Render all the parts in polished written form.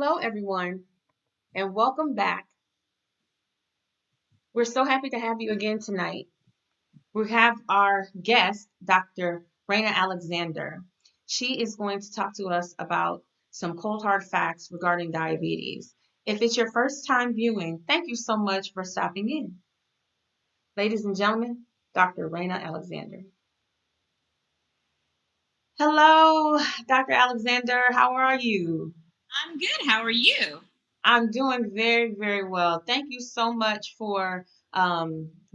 Hello, everyone, and welcome back. We're so happy to have you again tonight. We have our guest, Dr. Raina Alexander. She is going to talk to us about some cold hard facts regarding diabetes. If it's your first time viewing, thank you so much for stopping in. Ladies and gentlemen, Dr. Raina Alexander. Hello, Dr. Alexander. How are you? I'm good. How are you? I'm doing very, very well. Thank you so much for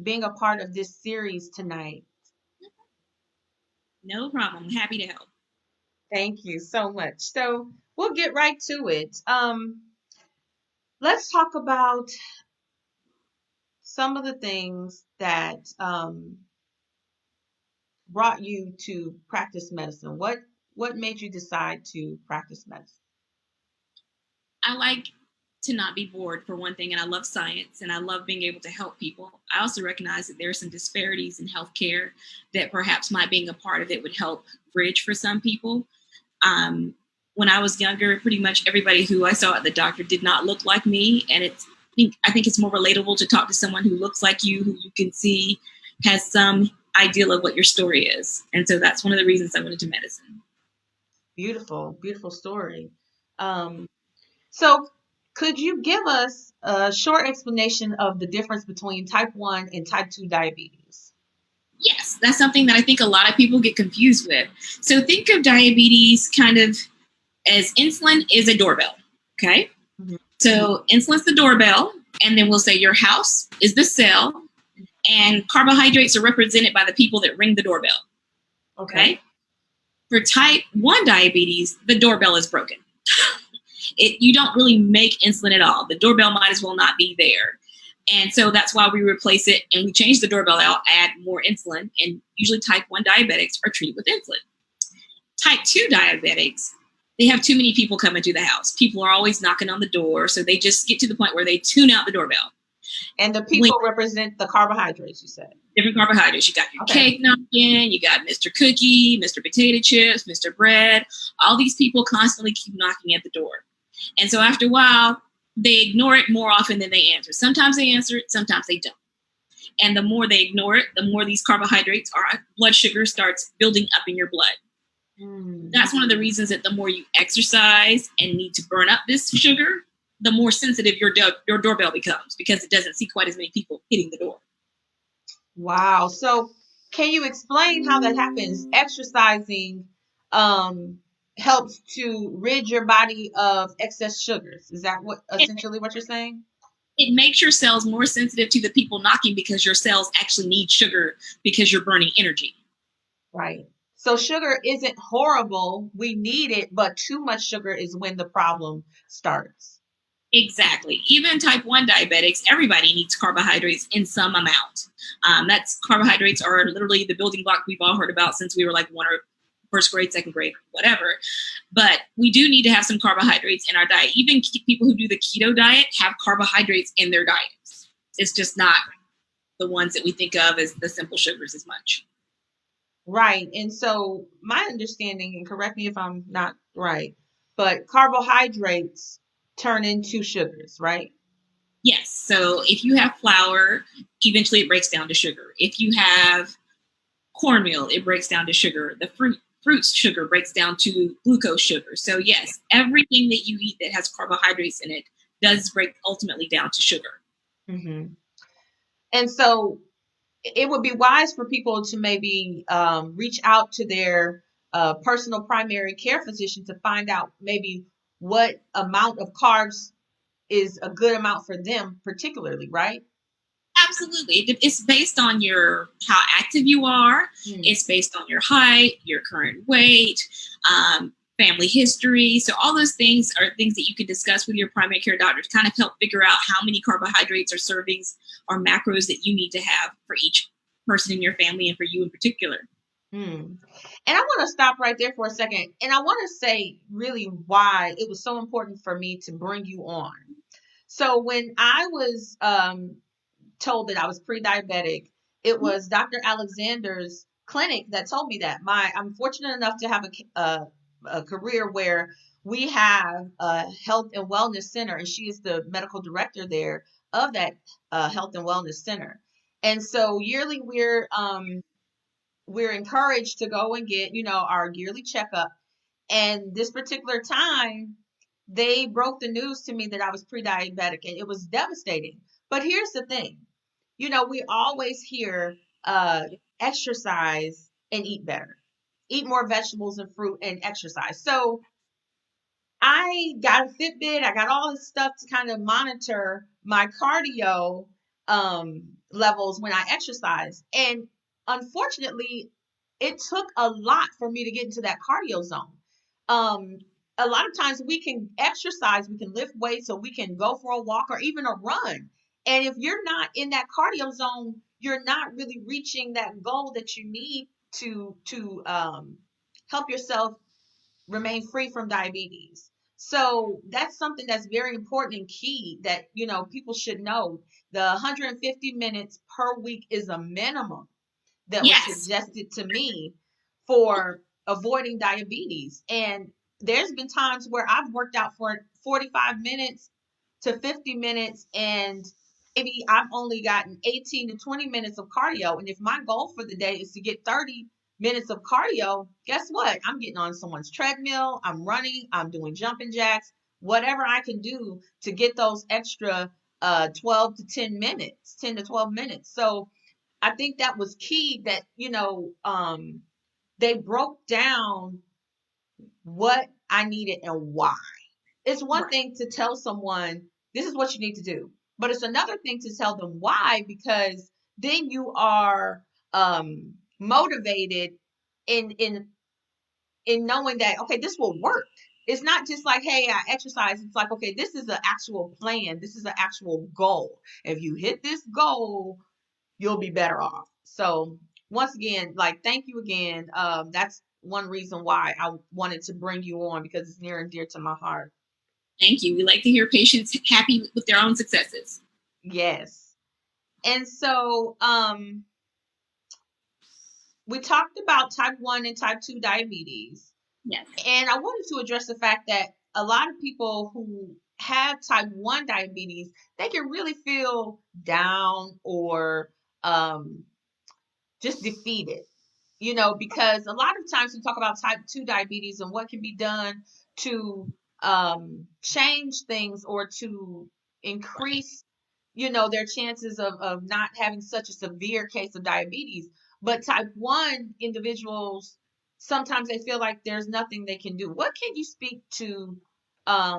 being a part of this series tonight. No problem. Happy to help. Thank you so much. So we'll get right to it. Let's talk about some of the things that brought you to practice medicine. What made you decide to practice medicine? I like to not be bored for one thing, and I love science and I love being able to help people. I also recognize that there are some disparities in healthcare that perhaps my being a part of it would help bridge for some people. Um, when I was younger, pretty much everybody who I saw at the doctor did not look like me, and I think it's more relatable to talk to someone who looks like you, who you can see has some idea of what your story is, and so that's one of the reasons I went into medicine. Beautiful, beautiful story. Um, so could you give us a short explanation of the difference between type 1 and type 2 diabetes? Yes, that's something that I think a lot of people get confused with. So think of diabetes kind of as insulin is a doorbell. Okay. Mhm. So insulin's the doorbell, and then we'll say your house is the cell, and carbohydrates are represented by the people that ring the doorbell. Okay. Okay. For type 1 diabetes, the doorbell is broken. You don't really make insulin at all. The doorbell might as well not be there. And so that's why we replace it and we change the doorbell out, add more insulin. And usually type 1 diabetics are treated with insulin. Type 2 diabetics, they have too many people coming to the house. People are always knocking on the door. So they just get to the point where they tune out the doorbell. And the When people represent the carbohydrates, you said. different carbohydrates, you got your Okay. cake knocking, you got Mr. Cookie, Mr. Potato Chips, Mr. Bread. All these people constantly keep knocking at the door. And so after a while, they ignore it more often than they answer. Sometimes they answer it, sometimes they don't. And the more they ignore it, the more these carbohydrates, our blood sugar starts building up in your blood. Mm. That's one of the reasons that the more you exercise and need to burn up this sugar, the more sensitive your doorbell becomes because it doesn't see quite as many people hitting the door. Wow. So can you explain how that happens? Exercising um helps to rid your body of excess sugars. Is that what It, essentially what you're saying? it makes your cells more sensitive to the people knocking because your cells actually need sugar because you're burning energy. Right. So sugar isn't horrible. We need it, but too much sugar is when the problem starts. Exactly. Even type 1 diabetics, everybody needs carbohydrates in some amount. That's carbohydrates are literally the building block we've all heard about since we were like one or first grade, second grade, whatever. But we do need to have some carbohydrates in our diet. Even people who do the keto diet have carbohydrates in their diets. It's just not the ones that we think of as the simple sugars as much. Right. And so my understanding, and correct me if I'm not right, but carbohydrates turn into sugars, right? Yes. So if you have flour, eventually it breaks down to sugar. If you have cornmeal, it breaks down to sugar. The fruits sugar breaks down to glucose sugar. So yes, everything that you eat that has carbohydrates in it does break ultimately down to sugar. Hmm. And so it would be wise for people to maybe reach out to their personal primary care physician to find out maybe what amount of carbs is a good amount for them, particularly, right? Absolutely. It's based on your how active you are. Mm. It's based on your height, your current weight, family history. So all those things are things that you can discuss with your primary care doctor to kind of help figure out how many carbohydrates or servings or macros that you need to have for each person in your family and for you in particular. Mm. And I want to stop right there for a second. And I want to say really why it was so important for me to bring you on. So when I was told that I was pre-diabetic, it was Dr. Alexander's clinic that told me that. I'm fortunate enough to have a career where we have a health and wellness center, and she is the medical director there of that health and wellness center. And so yearly we're encouraged to go and get, our yearly checkup. And this particular time, they broke the news to me that I was pre-diabetic, and it was devastating. But here's the thing, we always hear exercise and eat better, eat more vegetables and fruit and exercise. So I got a Fitbit. I got all this stuff to kind of monitor my cardio levels when I exercise. And unfortunately, it took a lot for me to get into that cardio zone. Um, a lot of times we can exercise, we can lift weights, or we can go for a walk or even a run. And if you're not in that cardio zone, you're not really reaching that goal that you need to help yourself remain free from diabetes. So that's something that's very important and key that, people should know. The 150 minutes per week is a minimum that was Yes. suggested to me for avoiding diabetes. And there's been times where I've worked out for 45 minutes to 50 minutes, and maybe I've only gotten 18 to 20 minutes of cardio. And if my goal for the day is to get 30 minutes of cardio, guess what? I'm getting on someone's treadmill, I'm running, I'm doing jumping jacks, whatever I can do to get those extra 12 to 10 minutes, 10 to 12 minutes. So I think that was key that, they broke down what I needed and why. It's one Right. thing to tell someone this is what you need to do, but it's another thing to tell them why, because then you are motivated in knowing that, okay, this will work. It's not just like, hey, I exercise. It's like, okay, this is an actual plan. This is an actual goal. If you hit this goal, you'll be better off. So once again, like, thank you again. That's one reason why I wanted to bring you on, because it's near and dear to my heart. Thank you. We like to hear patients happy with their own successes. Yes. And so we talked about type 1 and type 2 diabetes. Yes. And I wanted to address the fact that a lot of people who have type 1 diabetes, they can really feel down or just defeated, because a lot of times we talk about type 2 diabetes and what can be done to change things or to increase, their chances of not having such a severe case of diabetes. But type 1 individuals, sometimes they feel like there's nothing they can do. What can you speak to,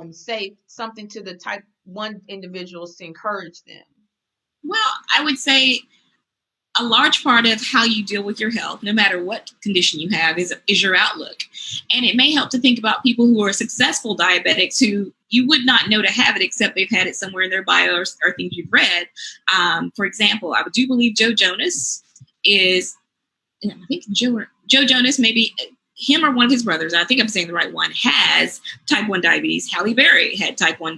say something to the type 1 individuals to encourage them? Well, I would say a large part of how you deal with your health, no matter what condition you have, is your outlook. And it may help to think about people who are successful diabetics who you would not know to have it except they've had it somewhere in their bio or things you've read. For example, I do believe Joe Jonas is, I think Joe Jonas, maybe him or one of his brothers, I think I'm saying the right one, has type 1 diabetes. Halle Berry has type 1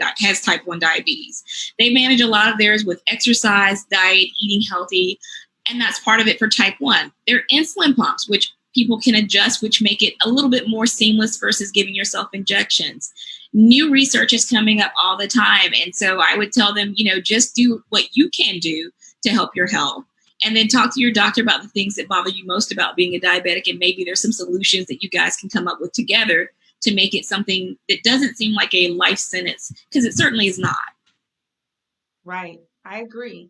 diabetes. They manage a lot of theirs with exercise, diet, eating healthy, and that's part of it for type 1. They're insulin pumps, which people can adjust, which make it a little bit more seamless versus giving yourself injections. New research is coming up all the time. And so I would tell them, just do what you can do to help your health. And then talk to your doctor about the things that bother you most about being a diabetic. And maybe there's some solutions that you guys can come up with together to make it something that doesn't seem like a life sentence, because it certainly is not. Right. I agree.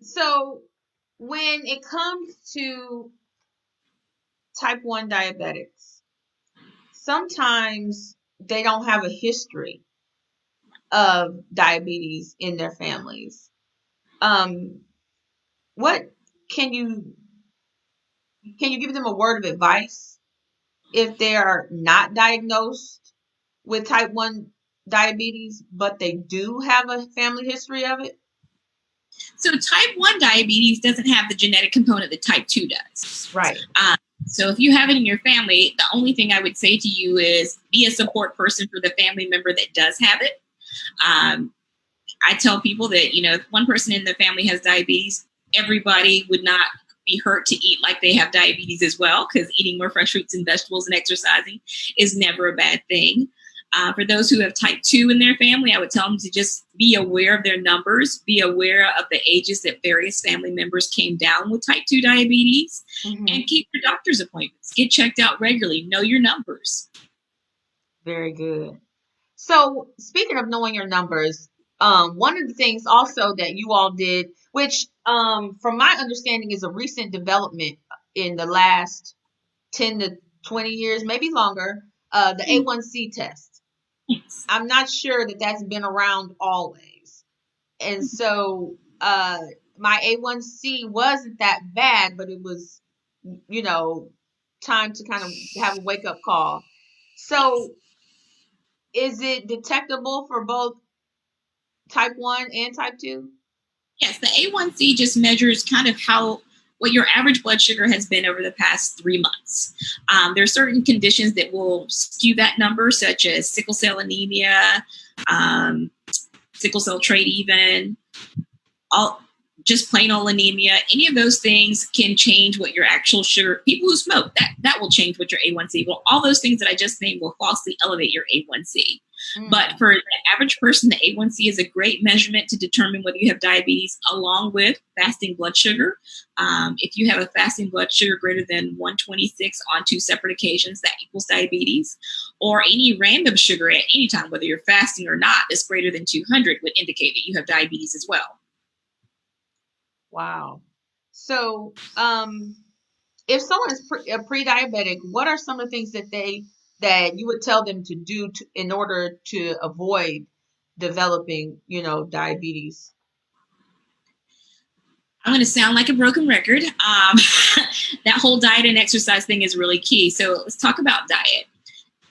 So when it comes to type 1 diabetics, sometimes they don't have a history of diabetes in their families. What can you give them a word of advice if they are not diagnosed with type 1 diabetes, but they do have a family history of it? So type 1 diabetes doesn't have the genetic component that type 2 does. Right. So if you have it in your family, the only thing I would say to you is be a support person for the family member that does have it. I tell people that, if one person in the family has diabetes, everybody would not be hurt to eat like they have diabetes as well, because eating more fresh fruits and vegetables and exercising is never a bad thing. For those who have type 2 in their family, I would tell them to just be aware of their numbers, be aware of the ages that various family members came down with type 2 diabetes, Hmm. and keep your doctor's appointments. Get checked out regularly. Know your numbers. Very good. So, speaking of knowing your numbers, one of the things also that you all did, which, from my understanding, is a recent development in the last 10 to 20 years, maybe longer, the A1C test. Yes. I'm not sure that that's been around always. And so, my A1C wasn't that bad, but it was, you know, time to kind of have a wake up call. Yes. So, is it detectable for both type 1 and type 2? Yes, the A1C just measures kind of how what your average blood sugar has been over the past 3 months. There are certain conditions that will skew that number, such as sickle cell anemia, um, sickle cell trait, even all just plain old anemia. Any of those things can change what your actual sugar. People who smoke, that will change what your A1C. Well, all those things that I just named will falsely elevate your A1C. But Mm. for the average person, the A1C is a great measurement to determine whether you have diabetes, along with fasting blood sugar. If you have a fasting blood sugar greater than 126 on two separate occasions, that equals diabetes. Or any random sugar at any time, whether you're fasting or not, that's greater than 200 would indicate that you have diabetes as well. Wow. So, if someone is a pre-diabetic, what are some of the things that you would tell them to do in order to avoid developing, diabetes? I'm going to sound like a broken record. That whole diet and exercise thing is really key. So let's talk about diet.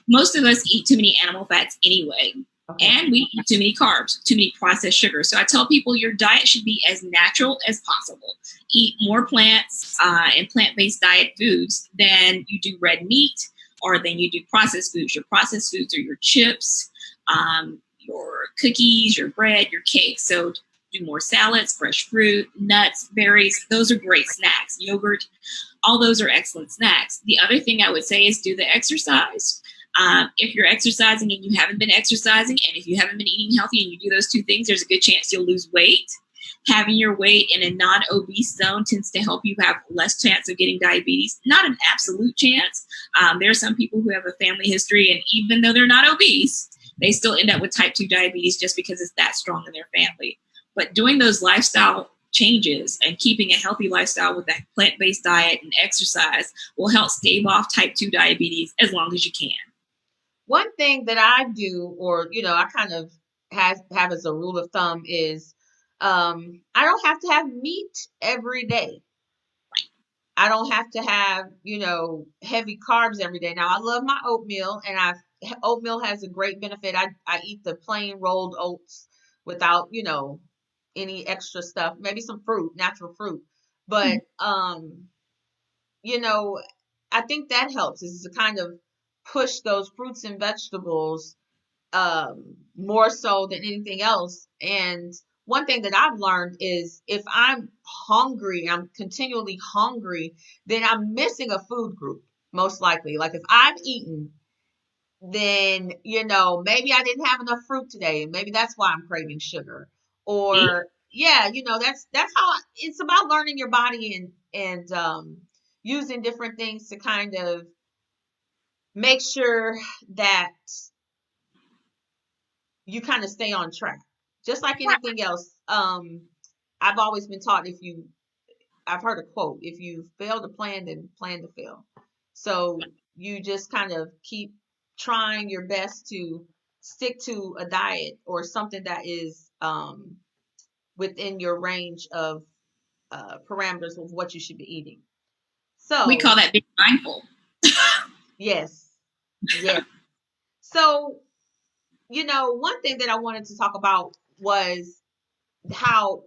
Most of us eat too many animal fats anyway, Okay. and we eat too many carbs, too many processed sugars. So I tell people your diet should be as natural as possible. Eat more plants and plant-based diet foods than you do red meat or than you do processed foods. Your processed foods are your chips, your cookies, your bread, your cakes. So do more salads, fresh fruit, nuts, berries. Those are great snacks. Yogurt, all those are excellent snacks. The other thing I would say is do the exercise. If you're exercising and you haven't been exercising, and if you haven't been eating healthy and you do those two things, there's a good chance you'll lose weight. Having your weight in a non-obese zone tends to help you have less chance of getting diabetes. Not an absolute chance. There are some people who have a family history, and even though they're not obese, they still end up with type 2 diabetes just because it's that strong in their family. But doing those lifestyle changes and keeping a healthy lifestyle with that plant-based diet and exercise will help stave off type 2 diabetes as long as you can. One thing that I do, or I kind of have as a rule of thumb is, I don't have to have meat every day. I don't have to have, heavy carbs every day. Now, I love my oatmeal, and oatmeal has a great benefit. I eat the plain rolled oats without, any extra stuff, maybe some fruit, natural fruit. But you know, I think that helps is to kind of push those fruits and vegetables more so than anything else. And one thing that I've learned is if I'm hungry, I'm continually hungry, then I'm missing a food group, most likely. Like if I've eaten, then, maybe I didn't have enough fruit today. And maybe that's why I'm craving sugar. See? Or yeah, that's how it's about learning your body and using different things to kind of make sure that you kind of stay on track. Just like Right. anything else, I've always been taught I've heard a quote, if you fail to plan, then plan to fail. So you just kind of keep trying your best to stick to a diet or something that is within your range of parameters of what you should be eating. We So, call that being mindful. yes, yes. So, one thing that I wanted to talk about was how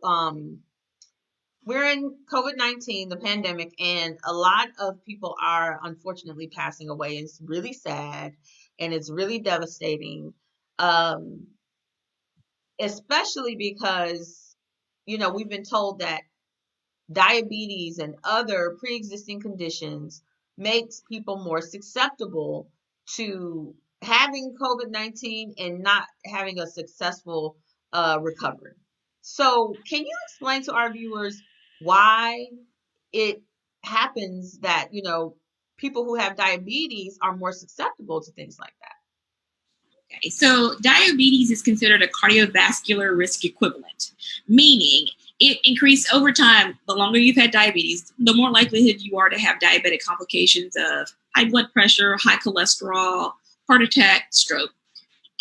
we're in COVID-19, the pandemic, and a lot of people are unfortunately passing away. It's really sad and it's really devastating, um, especially because, we've been told that diabetes and other pre-existing conditions makes people more susceptible to having COVID-19 and not having a successful recovery. So, can you explain to our viewers why it happens that, people who have diabetes are more susceptible to things like that? Okay, so diabetes is considered a cardiovascular risk equivalent, meaning it increases over time. The longer you've had diabetes, the more likelihood you are to have diabetic complications of high blood pressure, high cholesterol, heart attack, stroke.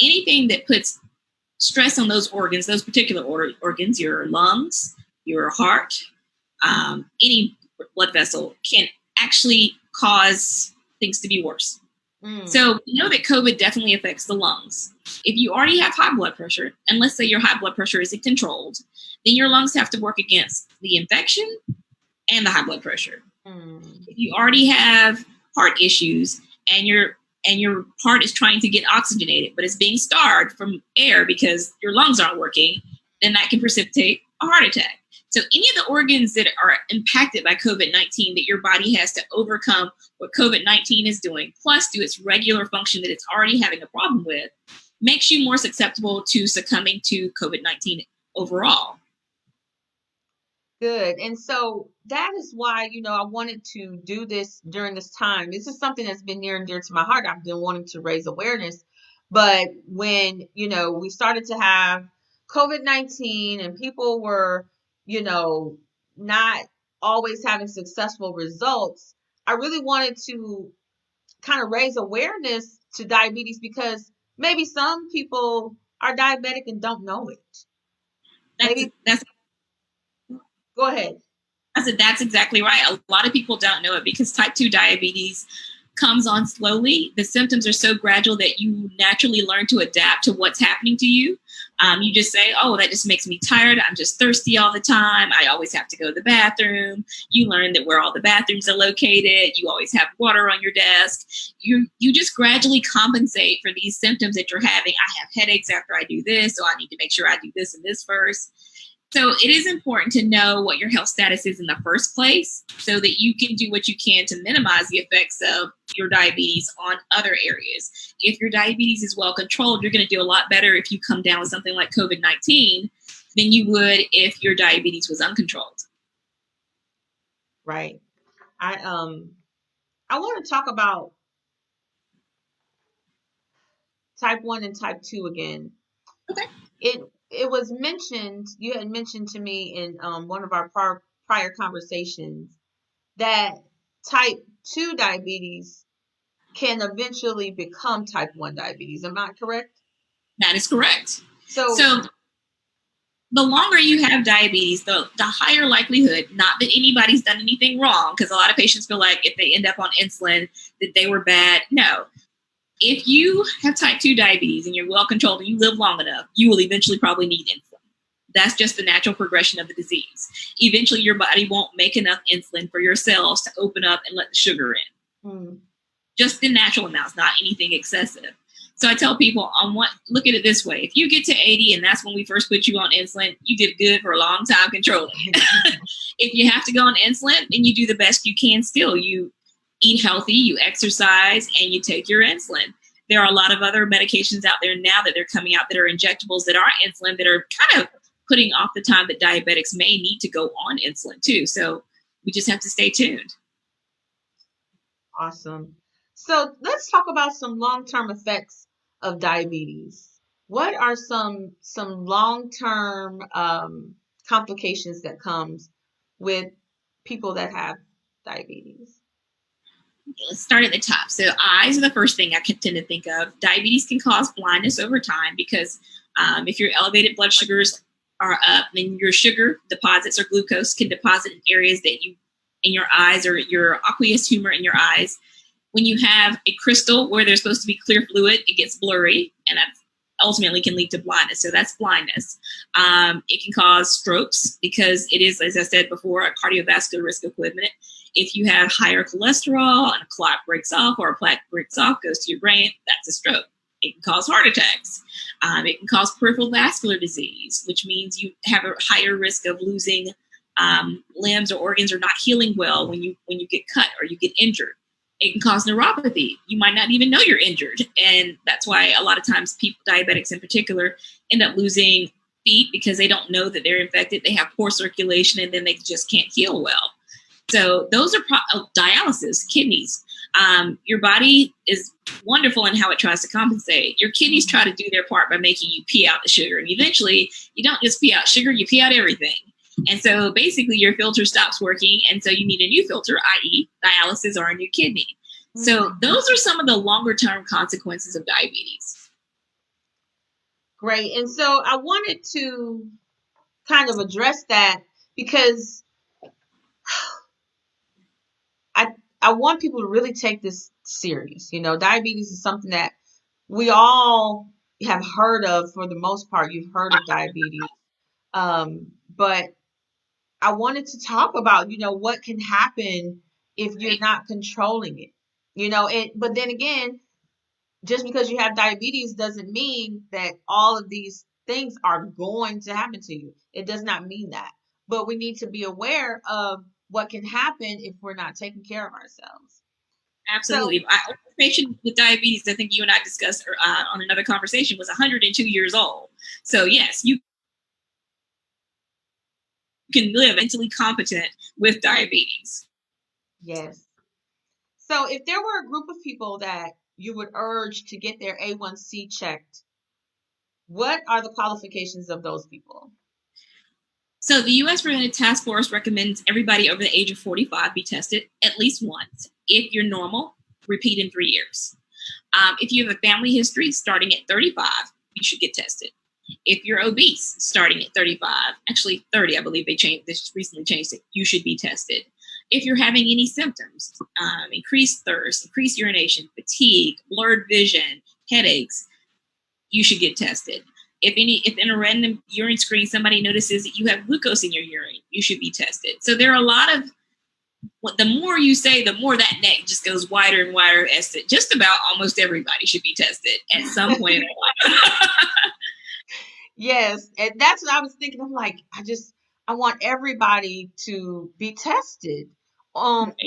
Anything that puts stress on those organs, those particular organs, your lungs, your heart, any blood vessel, can actually cause things to be worse. So we know that COVID definitely affects the lungs. If you already have high blood pressure, and let's say your high blood pressure isn't controlled, then your lungs have to work against the infection and the high blood pressure. If you already have heart issues and your heart is trying to get oxygenated, but it's being starved from air because your lungs aren't working, then that can precipitate a heart attack. So any of the organs that are impacted by COVID-19 that your body has to overcome what COVID-19 is doing, plus do its regular function that it's already having a problem with, makes you more susceptible to succumbing to COVID-19 overall. Good. And so that is why, I wanted to do this during this time. This is something that's been near and dear to my heart. I've been wanting to raise awareness. But when, we started to have COVID-19 and people were, not always having successful results, I really wanted to kind of raise awareness to diabetes because maybe some people are diabetic and don't know it. That's Go ahead. I said, that's exactly right. A lot of people don't know it because type 2 diabetes comes on slowly. The symptoms are so gradual that you naturally learn to adapt to what's happening to you. You just say, oh, that just makes me tired. I'm just thirsty all the time. I always have to go to the bathroom. You learn that where all the bathrooms are located. You always have water on your desk. You just gradually compensate for these symptoms that you're having. I have headaches after I do this, so I need to make sure I do this and this first. So it is important to know what your health status is in the first place so that you can do what you can to minimize the effects of your diabetes on other areas. If your diabetes is well controlled, you're going to do a lot better if you come down with something like COVID-19 than you would if your diabetes was uncontrolled. Right. I want to talk about type 1 and type 2 again. Okay. It was mentioned, you had mentioned to me in one of our prior conversations that type 2 diabetes can eventually become type 1 diabetes. Am I correct? That is correct. So the longer you have diabetes, the higher likelihood, not that anybody's done anything wrong, because a lot of patients feel like if they end up on insulin, that they were bad. No. If you have type 2 diabetes and you're well controlled and you live long enough, you will eventually probably need insulin. That's just the natural progression of the disease. Eventually, your body won't make enough insulin for your cells to open up and let the sugar in. Just the natural amounts, not anything excessive. So I tell people, look at it this way. If you get to 80 and that's when we first put you on insulin, you did good for a long time controlling it. If you have to go on insulin, then you do the best you can still. You eat healthy, you exercise, and you take your insulin. There are a lot of other medications out there now that they're coming out that are injectables that are insulin that are kind of putting off the time that diabetics may need to go on insulin too. So we just have to stay tuned. Awesome. So let's talk about some long-term effects of diabetes. What are some long-term complications that comes with people that have diabetes? Let's start at the top. So eyes are the first thing I tend to think of. Diabetes can cause blindness over time because if your elevated blood sugars are up, then your sugar deposits or glucose can deposit in areas that in your eyes or your aqueous humor in your eyes. When you have a crystal where there's supposed to be clear fluid, it gets blurry, and that ultimately can lead to blindness. So that's blindness. It can cause strokes because it is, as I said before, a cardiovascular risk equivalent. If you have higher cholesterol and a clot breaks off or a plaque breaks off, goes to your brain, that's a stroke. It can cause heart attacks. It can cause peripheral vascular disease, which means you have a higher risk of losing limbs or organs are not healing well when you get cut or you get injured. It can cause neuropathy. You might not even know you're injured, and that's why a lot of times people, diabetics in particular, end up losing feet because they don't know that they're infected. They have poor circulation, and then they just can't heal well. So those are dialysis, kidneys. Your body is wonderful in how it tries to compensate. Your kidneys try to do their part by making you pee out the sugar. And eventually, you don't just pee out sugar, you pee out everything. And so basically, your filter stops working. And so you need a new filter, i.e., dialysis or a new kidney. So those are some of the longer term consequences of diabetes. Great. And so I wanted to kind of address that because I want people to really take this serious. Diabetes is something that we all have heard of for the most part. You've heard of diabetes. But I wanted to talk about, what can happen if you're not controlling it. But then again, just because you have diabetes doesn't mean that all of these things are going to happen to you. It does not mean that. But we need to be aware of what can happen if we're not taking care of ourselves. Absolutely. So, a patient with diabetes, I think you and I discussed on another conversation, was 102 years old. So yes, you can live mentally competent with diabetes. Yes. So if there were a group of people that you would urge to get their A1C checked, what are the qualifications of those people? So the U.S. Preventive Task Force recommends everybody over the age of 45 be tested at least once. If you're normal, repeat in 3 years. If you have a family history starting at 35, you should get tested. If you're obese starting at 35, actually 30, I believe they just recently changed it, you should be tested. If you're having any symptoms, increased thirst, increased urination, fatigue, blurred vision, headaches, you should get tested. If in a random urine screen somebody notices that you have glucose in your urine, you should be tested. So there are a lot of, the more you say, the more that net just goes wider and wider as to just about almost everybody should be tested at some point in their life. Yes, and that's what I was thinking. I'm like, I want everybody to be tested.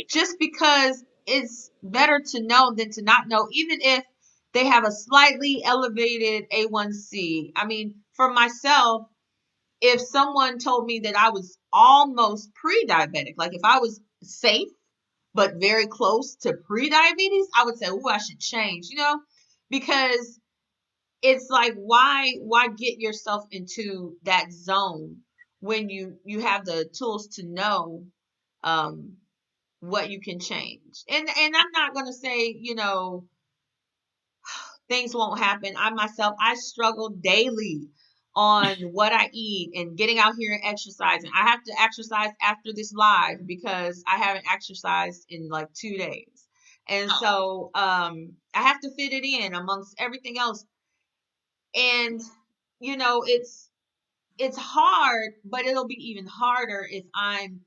Just because it's better to know than to not know, even if they have a slightly elevated A1C. I mean, for myself, if someone told me that I was almost pre-diabetic, like if I was safe but very close to pre-diabetes, I would say, "Oh, I should change," because it's like why get yourself into that zone when you have the tools to know um what you can change. And I'm not going to say, things won't happen. I struggle daily on what I eat and getting out here and exercising. I have to exercise after this live because I haven't exercised in like 2 days. And so I have to fit it in amongst everything else. And it's hard, but it'll be even harder if I'm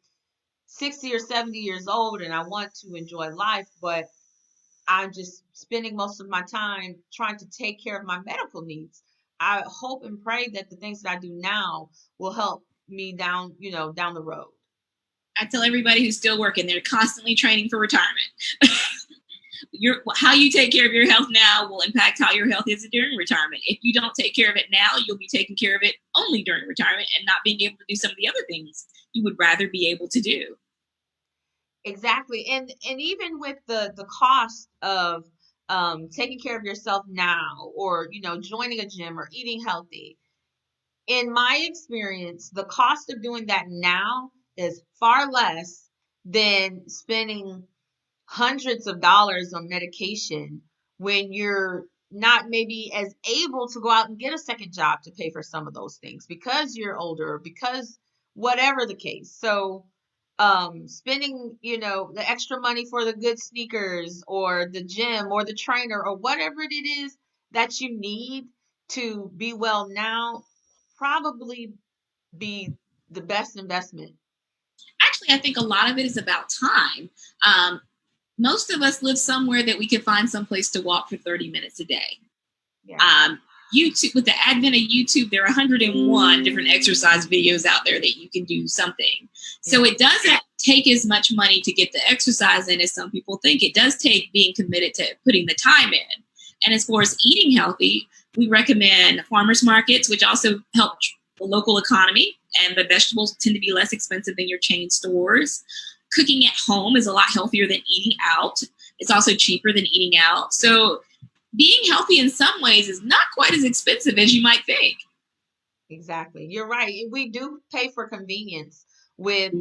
60 or 70 years old and I want to enjoy life, but I'm just spending most of my time trying to take care of my medical needs. I hope and pray that the things that I do now will help me down the road. I tell everybody who's still working, they're constantly training for retirement. How you take care of your health now will impact how your health is during retirement. If you don't take care of it now, you'll be taking care of it only during retirement and not being able to do some of the other things you would rather be able to do. Exactly. And even with the cost of taking care of yourself now, or joining a gym or eating healthy, in my experience, the cost of doing that now is far less than spending hundreds of dollars on medication when you're not maybe as able to go out and get a second job to pay for some of those things because you're older, because whatever the case. So spending, the extra money for the good sneakers or the gym or the trainer or whatever it is that you need to be well now, probably be the best investment. Actually, I think a lot of it is about time. Most of us live somewhere that we can find some place to walk for 30 minutes a day. Yeah. YouTube, with the advent of YouTube, there are 101 different exercise videos out there that you can do something. So it doesn't take as much money to get the exercise in as some people think. It does take being committed to putting the time in. And as far as eating healthy, we recommend farmers markets, which also help the local economy, and the vegetables tend to be less expensive than your chain stores. Cooking at home is a lot healthier than eating out. It's also cheaper than eating out. So being healthy in some ways is not quite as expensive as you might think. Exactly. You're right. We do pay for convenience with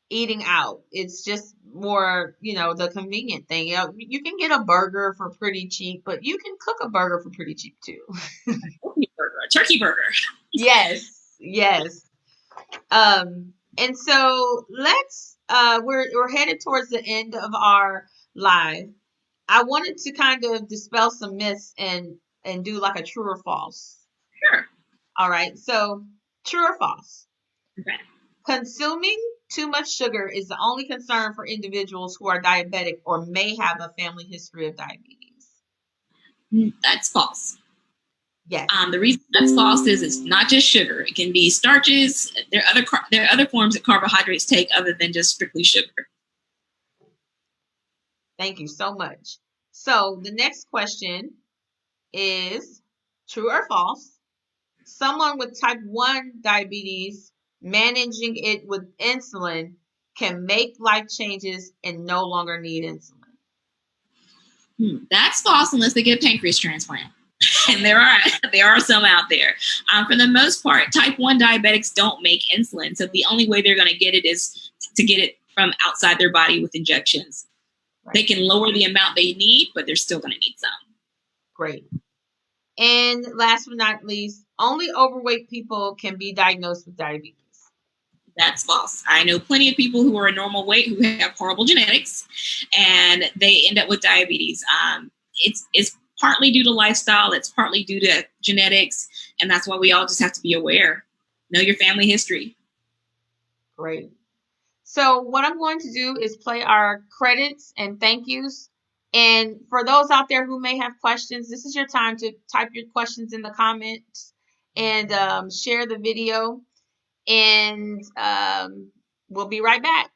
eating out. It's just more, the convenient thing. You can get a burger for pretty cheap, but you can cook a burger for pretty cheap too. A turkey burger. Yes. And so let's we're headed towards the end of our live. I wanted to kind of dispel some myths and do like a true or false. Sure. All right. So true or false? Okay. Consuming too much sugar is the only concern for individuals who are diabetic or may have a family history of diabetes. That's false. Yes. The reason that's false is it's not just sugar. It can be starches. There are other forms that carbohydrates take other than just strictly sugar. Thank you so much. So the next question is true or false? Someone with type 1 diabetes managing it with insulin can make life changes and no longer need insulin. That's false unless they get a pancreas transplant. And there are some out there. For the most part, type 1 diabetics don't make insulin. So the only way they're going to get it is to get it from outside their body with injections. Right. They can lower the amount they need, but they're still going to need some. Great. And last but not least, only overweight people can be diagnosed with diabetes. That's false. I know plenty of people who are a normal weight who have horrible genetics, and they end up with diabetes. It's partly due to lifestyle. It's partly due to genetics, and that's why we all just have to be aware. Know your family history. Great. So what I'm going to do is play our credits and thank yous. And for those out there who may have questions, this is your time to type your questions in the comments and share the video. And we'll be right back.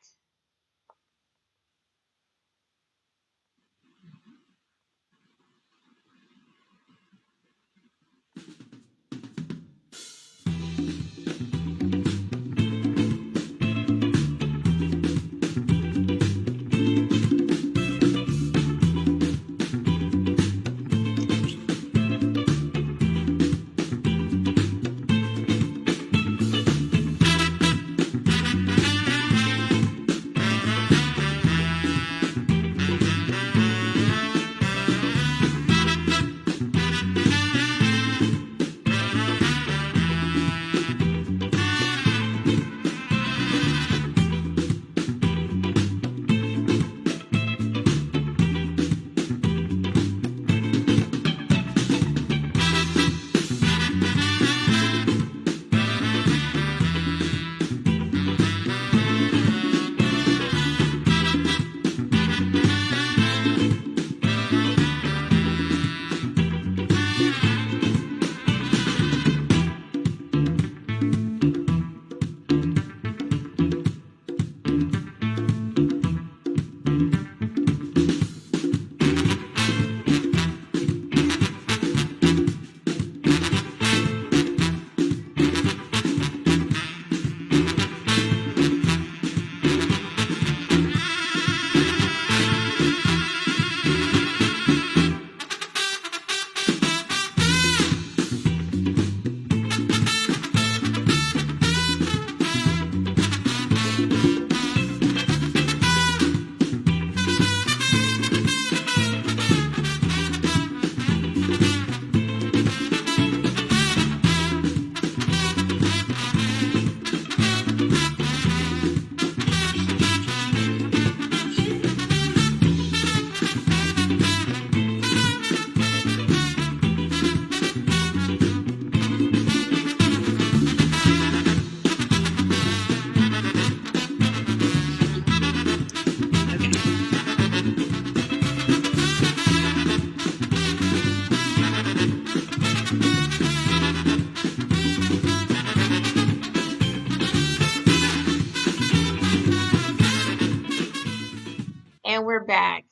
back.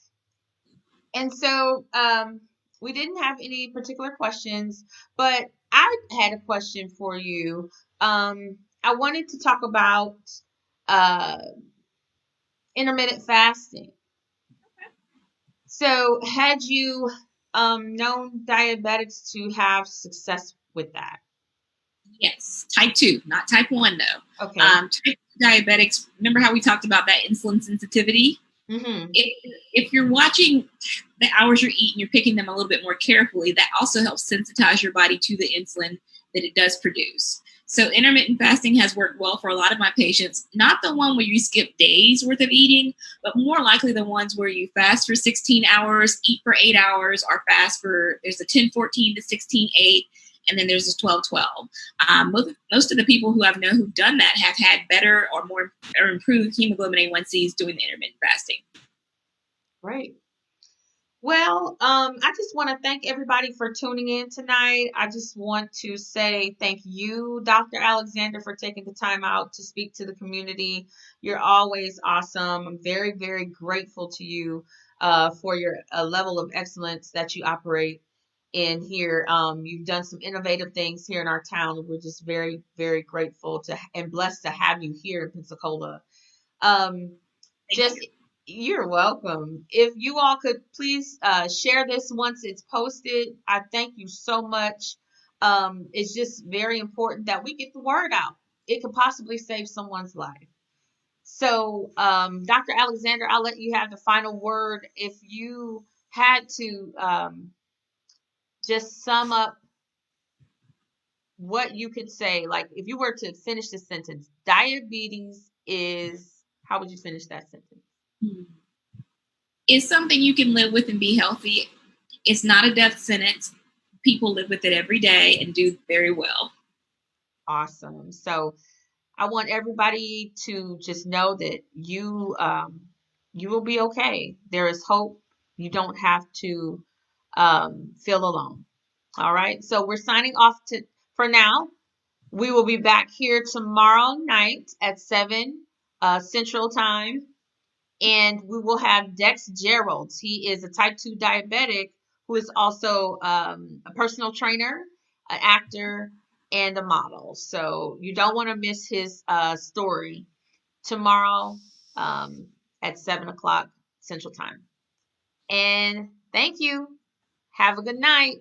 And so we didn't have any particular questions, but I had a question for you. I wanted to talk about uh, intermittent fasting. So, had you known diabetics to have success with that? Yes, type 2, not type 1, though. Okay. Type 2 diabetics, remember how we talked about that insulin sensitivity? Mm-hmm. If you're watching the hours you're eating, you're picking them a little bit more carefully, that also helps sensitize your body to the insulin that it does produce. So intermittent fasting has worked well for a lot of my patients. Not the one where you skip days worth of eating, but more likely the ones where you fast for 16 hours, eat for 8 hours, or fast for, there's a 10-14 to 16-8, and then there's a 12-12. Most of the people who I've known who've done that have had better or more or improved hemoglobin A1Cs doing the intermittent fasting. Right. Well, I just want to thank everybody for tuning in tonight. I just want to say thank you, Dr. Alexander, for taking the time out to speak to the community. You're always awesome. I'm very, very grateful to you for your level of excellence that you operate in here. You've done some innovative things here in our town. We're just very, very grateful to and blessed to have you here in Pensacola. Um, Thank just you. you're welcome. If you all could please share this once it's posted, I thank you so much. It's just very important that we get the word out. It could possibly save someone's life. So, Dr. Alexander, I'll let you have the final word. If you had to just sum up what you could say, like if you were to finish the sentence, diabetes is, how would you finish that sentence? It's something you can live with and be healthy. It's not a death sentence. People live with it every day and do very well. Awesome. So I want everybody to just know that you will be okay. There is hope. You don't have to feel alone. All right. So we're signing off to for now. We will be back here tomorrow night at 7 Central Time, and we will have Dex Geralds. He is a type 2 diabetic who is also a personal trainer, an actor, and a model. So you don't want to miss his story tomorrow at 7 o'clock Central Time. And thank you. Have a good night.